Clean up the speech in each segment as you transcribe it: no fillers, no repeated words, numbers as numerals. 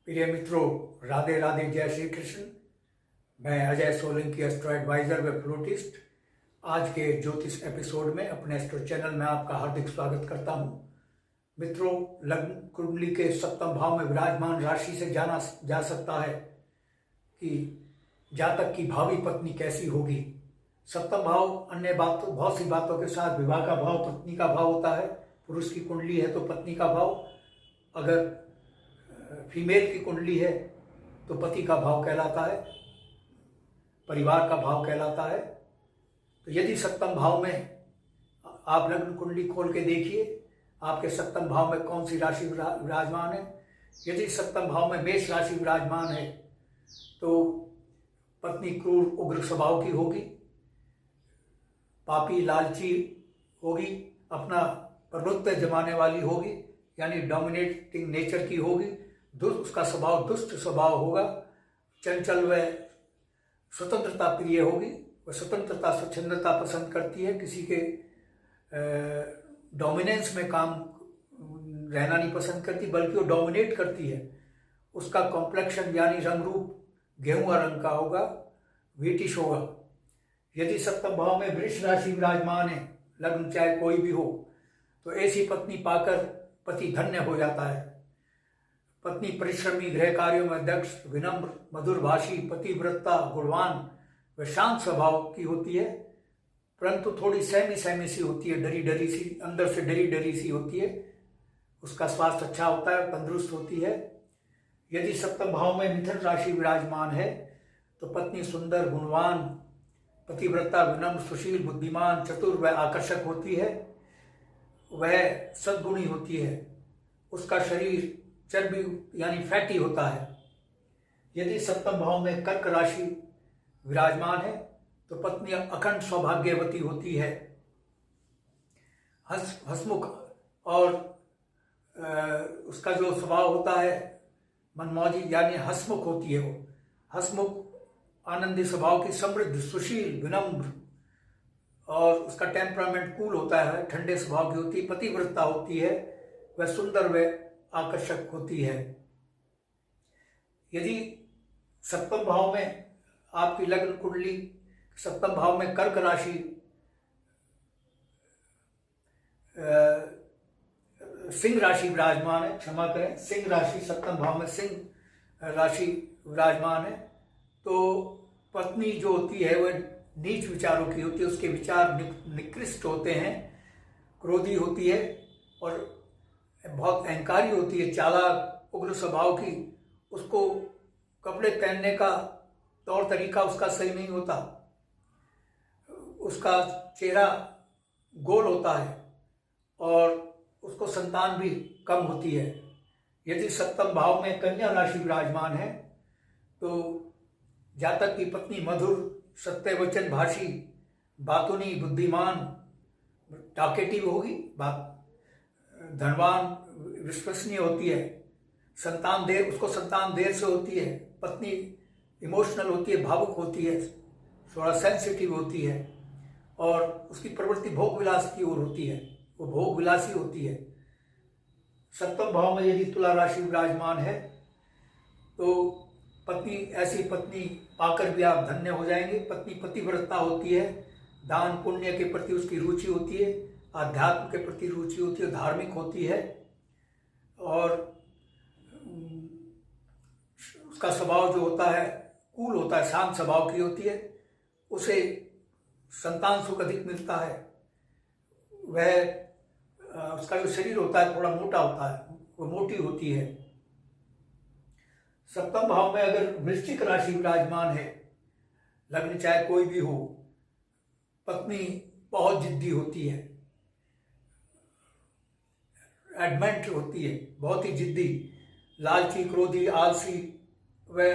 प्रिय मित्रों, राधे राधे, जय श्री कृष्ण। मैं अजय सोलंकी, एस्ट्रो एडवाइजर व फ्लूटिस्ट। आज के ज्योतिष एपिसोड में अपने एस्ट्रो चैनल में आपका हार्दिक स्वागत करता हूं। मित्रों, लग्न कुंडली के सप्तम भाव में विराजमान राशि से जाना जा सकता है कि जातक की भावी पत्नी कैसी होगी। सप्तम भाव अन्य बहुत सी बातों के साथ विवाह का भाव, पत्नी का भाव होता है। पुरुष की कुंडली है तो पत्नी का भाव, अगर फीमेल की कुंडली है तो पति का भाव कहलाता है, परिवार का भाव कहलाता है। तो यदि सप्तम भाव में आप लग्न कुंडली खोल के देखिए, आपके सप्तम भाव में कौन सी राशि विराजमान है। यदि सप्तम भाव में मेष राशि विराजमान है तो पत्नी क्रूर उग्र स्वभाव की होगी, पापी लालची होगी, अपना प्रभुत्व जमाने वाली होगी, यानी डोमिनेटिंग नेचर की होगी। उसका स्वभाव दुष्ट स्वभाव होगा, चंचल व स्वतंत्रता प्रिय होगी। वह स्वतंत्रता स्वच्छंदता पसंद करती है, किसी के डोमिनेंस में काम रहना नहीं पसंद करती, बल्कि वो डोमिनेट करती है। उसका कॉम्प्लेक्शन यानी रंग रूप गेहुआ रंग का होगा, व्हीटिश होगा। यदि सप्तम भाव में वृष राशि विराजमान है, लग्न चाहे कोई भी हो, तो ऐसी पत्नी पाकर पति धन्य हो जाता है। पत्नी परिश्रमी, गृह कार्यों में दक्ष, विनम्र, मधुरभाषी, पतिव्रता, गुणवान व शांत स्वभाव की होती है, परंतु थोड़ी सहमी सी होती है, डरी डरी सी, अंदर से डरी डरी सी होती है। उसका स्वास्थ्य अच्छा होता है, तंदुरुस्त होती है। यदि सप्तम भाव में मिथुन राशि विराजमान है तो पत्नी सुंदर, गुणवान, पतिव्रता, विनम्र, सुशील, बुद्धिमान, चतुर व आकर्षक होती है। वह सद्गुणी होती है। उसका शरीर चर्बी यानी फैटी होता है। यदि सप्तम भाव में कर्क राशि विराजमान है तो पत्नी अखंड सौभाग्यवती होती है, हंसमुख, और उसका जो स्वभाव होता है मनमौजी यानी हंसमुख होती है। वो हंसमुख, आनंदी स्वभाव की, समृद्ध, सुशील, विनम्र, और उसका टेम्परामेंट कूल होता है, ठंडे स्वभाव की होती है। पतिव्रता होती है, वह सुंदर व आकर्षक होती है। यदि सप्तम भाव में आपकी लग्न कुंडली सप्तम भाव में कर्क राशि सिंह राशि विराजमान है, क्षमा करें, सिंह राशि, सप्तम भाव में सिंह राशि विराजमान है, तो पत्नी जो होती है वह नीच विचारों की होती है। उसके विचार निकृष्ट होते हैं, क्रोधी होती है और बहुत अहंकारी होती है, चालाक, उग्र स्वभाव की। उसको कपड़े पहनने का तौर तरीका उसका सही नहीं होता। उसका चेहरा गोल होता है और उसको संतान भी कम होती है। यदि सप्तम भाव में कन्या राशि विराजमान है तो जातक की पत्नी मधुर, सत्यवचन भाषी, बातूनी, बुद्धिमान, टॉकेटिव होगी, धनवान, विश्वसनीय होती है। उसको संतान देर से होती है। पत्नी इमोशनल होती है, भावुक होती है, थोड़ा सेंसिटिव होती है, और उसकी प्रवृत्ति भोग विलास की ओर होती है, वो भोग विलासी होती है। सप्तम भाव में यदि तुला राशि विराजमान है तो ऐसी पत्नी पाकर भी आप धन्य हो जाएंगे। पत्नी पतिव्रता होती है, दान पुण्य के प्रति उसकी रुचि होती है, आध्यात्म के प्रति रुचि होती है, धार्मिक होती है, और उसका स्वभाव जो होता है कूल होता है, शांत स्वभाव की होती है। उसे संतान सुख अधिक मिलता है। वह उसका जो शरीर होता है थोड़ा मोटा होता है, वो मोटी होती है। सप्तम भाव में अगर वृश्चिक राशि विराजमान है, लग्न चाहे कोई भी हो, पत्नी बहुत जिद्दी होती है, एडमेंट होती है, बहुत ही जिद्दी, लालची, क्रोधी, आलसी व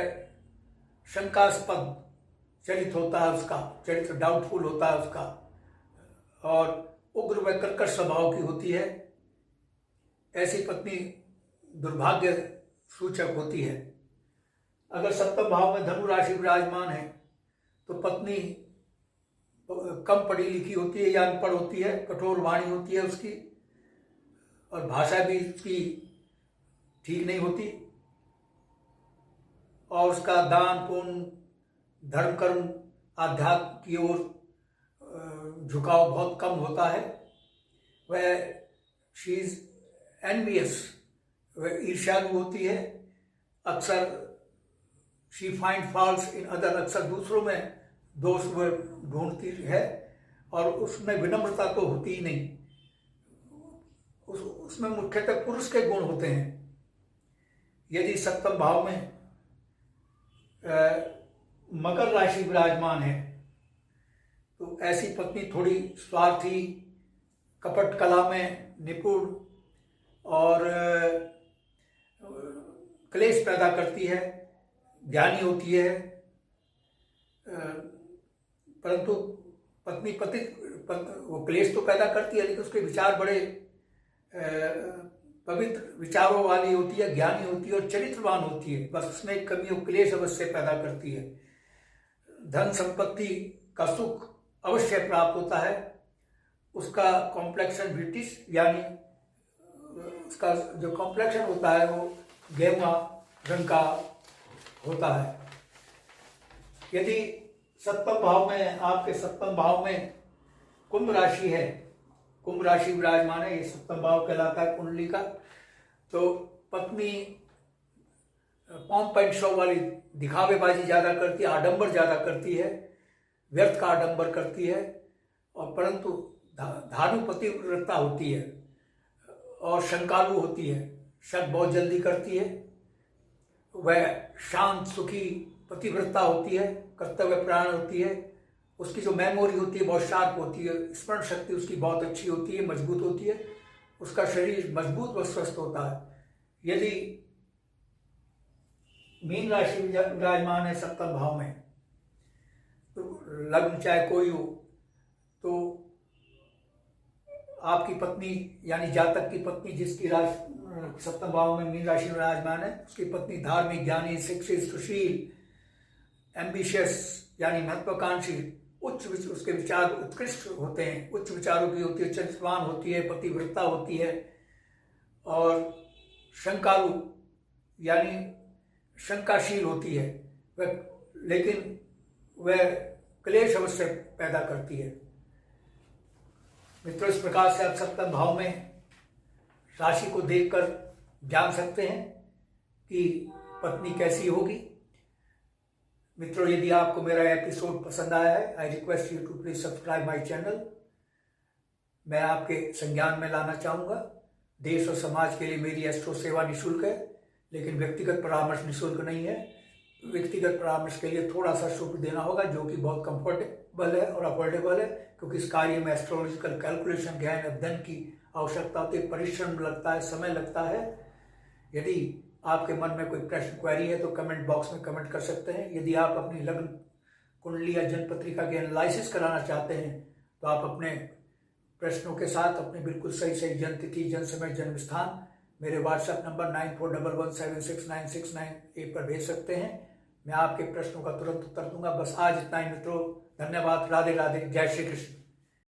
शंकास्पद चरित्र होता है। उसका चरित्र डाउटफुल होता है उसका, और उग्र व कर्कश स्वभाव की होती है। ऐसी पत्नी दुर्भाग्य सूचक होती है। अगर सप्तम भाव में धनु राशि विराजमान है तो पत्नी कम पढ़ी लिखी होती है या अनपढ़ होती है, कठोर वाणी होती है उसकी, और भाषा भी उसकी ठीक नहीं होती। और उसका दान पुण्य, धर्म कर्म, आध्यात्म की ओर झुकाव बहुत कम होता है। वह शी इज एनवियस, वह ईर्ष्यालु होती है। अक्सर she find faults in other, अक्सर दूसरों में दोष वह ढूंढती है और उसमें विनम्रता तो होती ही नहीं। उसमें मुख्यतः पुरुष के गुण होते हैं। यदि सप्तम भाव में मकर राशि विराजमान है तो ऐसी पत्नी थोड़ी स्वार्थी, कपट कला में निपुण और क्लेश पैदा करती है, ज्ञानी होती है, परंतु पत्नी वो क्लेश तो पैदा करती है, लेकिन उसके विचार बड़े पवित्र विचारों वाली होती है, ज्ञानी होती है और चरित्रवान होती है। बस उसमें एक कमी, वो क्लेश अवश्य पैदा करती है। धन संपत्ति का सुख अवश्य प्राप्त होता है। उसका कॉम्प्लेक्शन ब्रिटिश, यानी उसका जो कॉम्प्लेक्शन होता है वो गेहुआ रंग का होता है। यदि सप्तम भाव में, आपके सप्तम भाव में कुंभ राशि है, कुंभ राशि विराजमान है, ये सप्तम भाव कहलाता है कुंडली का, तो पत्नी पॉम्प एंड शो वाली दिखावेबाजी ज्यादा करती है, आडंबर ज्यादा करती है, व्यर्थ का आडंबर करती है, और परंतु धानु पतिव्रता होती है और शंकालु होती है, शक बहुत जल्दी करती है। वह शांत सुखी पतिव्रता होती है, कर्तव्य प्राण होती है। उसकी जो मेमोरी होती है बहुत शार्प होती है, स्मरण शक्ति उसकी बहुत अच्छी होती है, मजबूत होती है, उसका शरीर मजबूत व स्वस्थ होता है। यदि मीन राशि विराजमान है सप्तम भाव में, तो लग्न चाहे कोई हो, तो आपकी पत्नी यानी जातक की पत्नी जिसकी राशि सप्तम भाव में मीन राशि विराजमान है, उसकी पत्नी धार्मिक, ज्ञानी, शिक्षित, सुशील, एम्बिशियस यानी महत्वाकांक्षी, उसके विचार उत्कृष्ट होते हैं, उच्च विचारों की होती है, चरित्रवान होती है, पतिव्रता होती है, और शंकालु यानी शंकाशील होती है वह, लेकिन वह क्लेश अवश्य पैदा करती है। मित्रों, इस प्रकार से आप सप्तम भाव में राशि को देखकर जान सकते हैं कि पत्नी कैसी होगी। मित्रों, यदि आपको मेरा एपिसोड पसंद आया है, I request you to please subscribe my channel. मैं आपके संज्ञान में लाना चाहूँगा, देश और समाज के लिए मेरी एस्ट्रो सेवा निःशुल्क है, लेकिन व्यक्तिगत परामर्श निःशुल्क नहीं है। व्यक्तिगत परामर्श के लिए थोड़ा सा शुल्क देना होगा, जो कि बहुत कंफर्टेबल है और अफोर्डेबल है, क्योंकि इस कार्य में एस्ट्रोलॉजिकल कैलकुलेशन, गहन अध्ययन की आवश्यकता होती है, परिश्रम लगता है, समय लगता है। यदि आपके मन में कोई प्रश्न, क्वेरी है तो कमेंट बॉक्स में कमेंट कर सकते हैं। यदि आप अपनी लग्न कुंडली या जन्म पत्रिका के एनालिसिस कराना चाहते हैं तो आप अपने प्रश्नों के साथ अपने बिल्कुल सही जन्म तिथि, जन्म समय, जन्म स्थान मेरे व्हाट्सएप नंबर 9411769698 पर भेज सकते हैं। मैं आपके प्रश्नों का तुरंत उत्तर दूंगा। बस आज इतना ही मित्रों, धन्यवाद, राधे राधे, जय श्री कृष्ण।